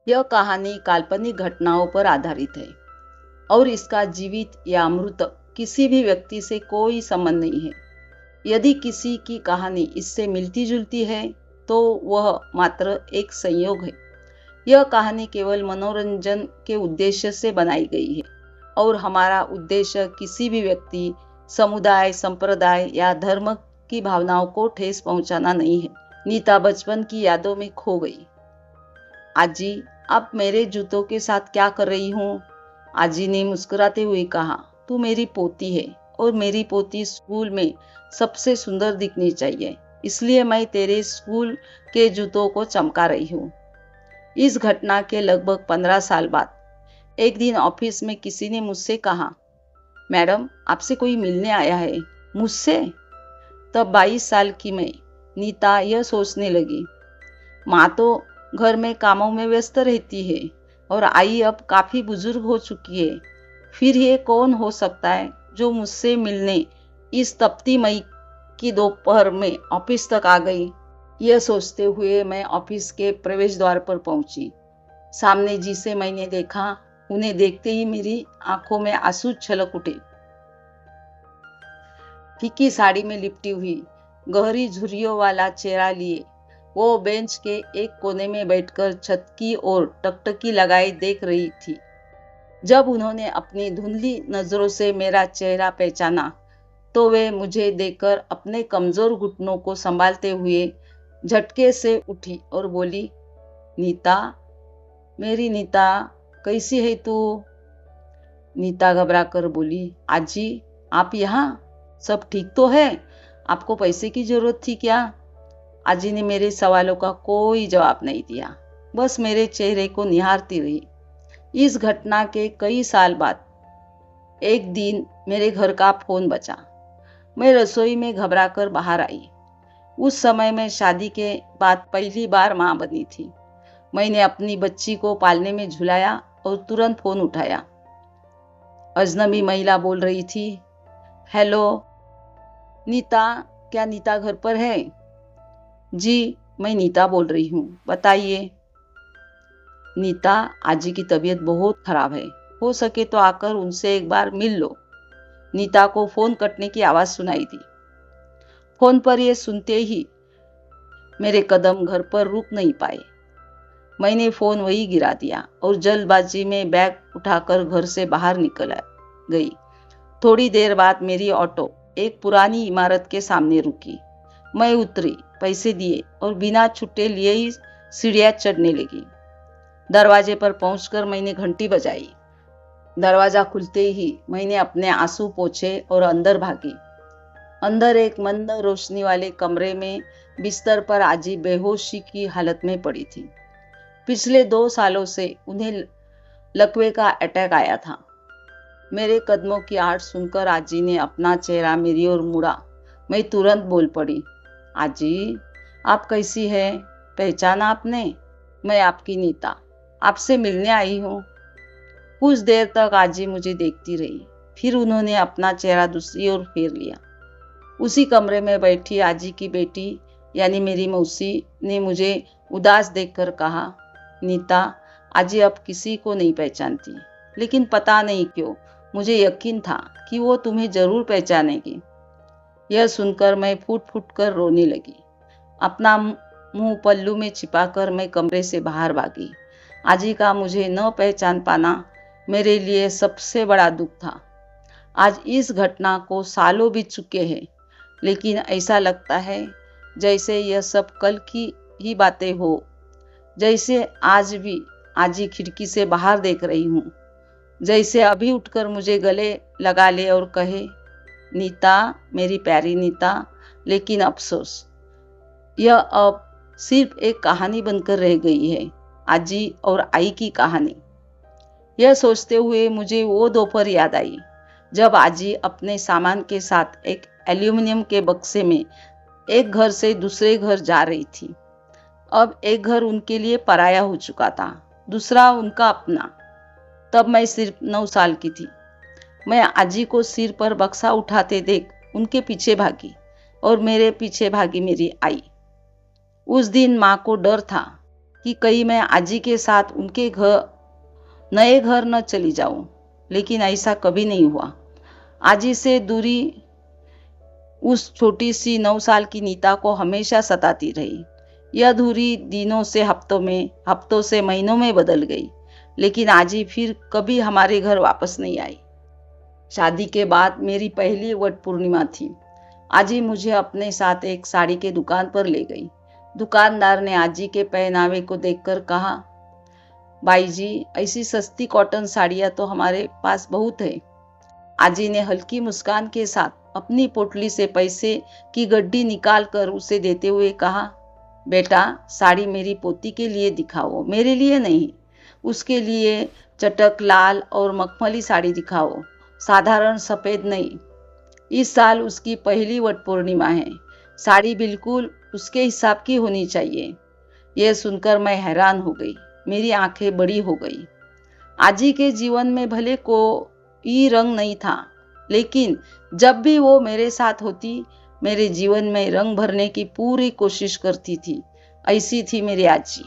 यह कहानी काल्पनिक घटनाओं पर आधारित है और इसका जीवित या अमूर्त किसी भी व्यक्ति से कोई संबंध नहीं है। यदि किसी की कहानी इससे मिलती जुलती है तो वह मात्र एक संयोग है। यह कहानी केवल मनोरंजन के उद्देश्य से बनाई गई है और हमारा उद्देश्य किसी भी व्यक्ति, समुदाय, संप्रदाय या धर्म की भावनाओं को ठेस पहुंचाना नहीं है। नीता बचपन की यादों में खो गई। आजी, आप मेरे जूतों के साथ क्या कर रही हूँ? आजी ने मुस्कुराते हुए कहा, तू मेरी पोती है और मेरी पोती स्कूल में सबसे सुंदर दिखनी चाहिए, इसलिए मैं तेरे स्कूल के जूतों को चमका रही हूँ। इस घटना के लगभग 15 साल बाद एक दिन ऑफिस में किसी ने मुझसे कहा, मैडम आपसे कोई मिलने आया है। मुझसे? तब 22 साल की मैं, नीता, यह सोचने लगी, माँ तो घर में कामों में व्यस्त रहती है और आई अब काफी बुजुर्ग हो चुकी है। फिर ये कौन हो सकता है जो मुझसे मिलने इस तपती मई की दोपहर में ऑफिस तक आ गई। यह सोचते हुए मैं ऑफिस के प्रवेश द्वार पर पहुंची। सामने जिसे मैंने देखा, उन्हें देखते ही मेरी आंखों में आंसू छलक उठे। फीकी साड़ी में लिपटी हुई, गहरी झुर्रियों वाला चेहरा लिए वो बेंच के एक कोने में बैठकर छत की ओर टकटकी लगाई देख रही थी। जब उन्होंने अपनी धुंधली नजरों से मेरा चेहरा पहचाना तो वे मुझे देखकर अपने कमजोर घुटनों को संभालते हुए झटके से उठी और बोली, नीता, मेरी नीता, कैसी है तू? नीता घबराकर बोली, आजी आप यहाँ? सब ठीक तो है? आपको पैसे की जरूरत थी क्या? आजी ने मेरे सवालों का कोई जवाब नहीं दिया, बस मेरे चेहरे को निहारती रही। इस घटना के कई साल बाद एक दिन मेरे घर का फोन बजा। मैं रसोई में घबराकर बाहर आई। उस समय मैं शादी के बाद पहली बार मां बनी थी। मैंने अपनी बच्ची को पालने में झुलाया और तुरंत फोन उठाया। अजनबी महिला बोल रही थी, हेलो नीता, क्या नीता घर पर है? जी, मैं नीता बोल रही हूँ, बताइए। नीता, आजी की तबीयत बहुत खराब है, हो सके तो आकर उनसे एक बार मिल लो। नीता को फोन कटने की आवाज सुनाई दी। फोन पर यह सुनते ही मेरे कदम घर पर रुक नहीं पाए। मैंने फोन वही गिरा दिया और जल्दबाजी में बैग उठाकर घर से बाहर निकल गई। थोड़ी देर बाद मेरी ऑटो एक पुरानी इमारत के सामने रुकी। मैं उतरी, पैसे दिए और बिना छुट्टे लिए ही सीढ़ियां चढ़ने लगी। दरवाजे पर पहुंचकर मैंने घंटी बजाई। दरवाजा खुलते ही मैंने अपने आंसू पोंछे और अंदर भागी। अंदर एक मंद रोशनी वाले कमरे में बिस्तर पर आजी बेहोशी की हालत में पड़ी थी। पिछले 2 सालों से उन्हें लकवे का अटैक आया था। मेरे कदमों की आहट सुनकर आजी ने अपना चेहरा मेरी ओर मुड़ा। मैं तुरंत बोल पड़ी, आजी आप कैसी है? पहचाना आपने? मैं आपकी नीता, आपसे मिलने आई हूँ। कुछ देर तक आजी मुझे देखती रही, फिर उन्होंने अपना चेहरा दूसरी ओर फेर लिया। उसी कमरे में बैठी आजी की बेटी यानी मेरी मौसी ने मुझे उदास देखकर कहा, नीता, आजी अब किसी को नहीं पहचानती, लेकिन पता नहीं क्यों मुझे यकीन था कि वो तुम्हें जरूर पहचानेगी। यह सुनकर मैं फूट फूट कर रोने लगी। अपना मुंह पल्लू में छिपाकर मैं कमरे से बाहर भागी। आजी का मुझे न पहचान पाना मेरे लिए सबसे बड़ा दुख था। आज इस घटना को सालों बीत चुके हैं, लेकिन ऐसा लगता है जैसे यह सब कल की ही बातें हो। जैसे आज भी आजी खिड़की से बाहर देख रही हूँ, जैसे अभी उठकर मुझे गले लगा ले और कहे, नीता, मेरी प्यारी नीता, लेकिन अफसोस यह अब सिर्फ एक कहानी बनकर रह गई है, आजी और आई की कहानी। यह सोचते हुए मुझे वो दोपहर याद आई जब आजी अपने सामान के साथ एक एल्यूमिनियम के बक्से में एक घर से दूसरे घर जा रही थी। अब एक घर उनके लिए पराया हो चुका था, दूसरा उनका अपना। तब मैं सिर्फ 9 साल की थी। मैं आजी को सिर पर बक्सा उठाते देख उनके पीछे भागी और मेरे पीछे भागी मेरी आई। उस दिन माँ को डर था कि कहीं मैं आजी के साथ उनके नए घर न चली जाऊं, लेकिन ऐसा कभी नहीं हुआ। आजी से दूरी उस छोटी सी 9 साल की नीता को हमेशा सताती रही। यह दूरी दिनों से हफ्तों से महीनों में बदल गई, लेकिन आजी फिर कभी हमारे घर वापस नहीं आई। शादी के बाद मेरी पहली वट पूर्णिमा थी। आजी मुझे अपने साथ एक साड़ी के दुकान पर ले गई। दुकानदार ने आजी के पहनावे को देखकर कहा, भाई जी, ऐसी सस्ती कॉटन साड़ियाँ तो हमारे पास बहुत है। आजी ने हल्की मुस्कान के साथ अपनी पोटली से पैसे की गड्डी निकाल कर उसे देते हुए कहा, बेटा, साड़ी मेरी पोती के लिए दिखाओ, मेरे लिए नहीं। उसके लिए चटक लाल और मखमली साड़ी दिखाओ, साधारण सफ़ेद नहीं। इस साल उसकी पहली वट पूर्णिमा है। साड़ी बिल्कुल उसके हिसाब की होनी चाहिए। यह सुनकर मैं हैरान हो गई। मेरी आंखें बड़ी हो गई। आजी के जीवन में भले कोई रंग नहीं था, लेकिन जब भी वो मेरे साथ होती, मेरे जीवन में रंग भरने की पूरी कोशिश करती थी। ऐसी थी मेरी आजी।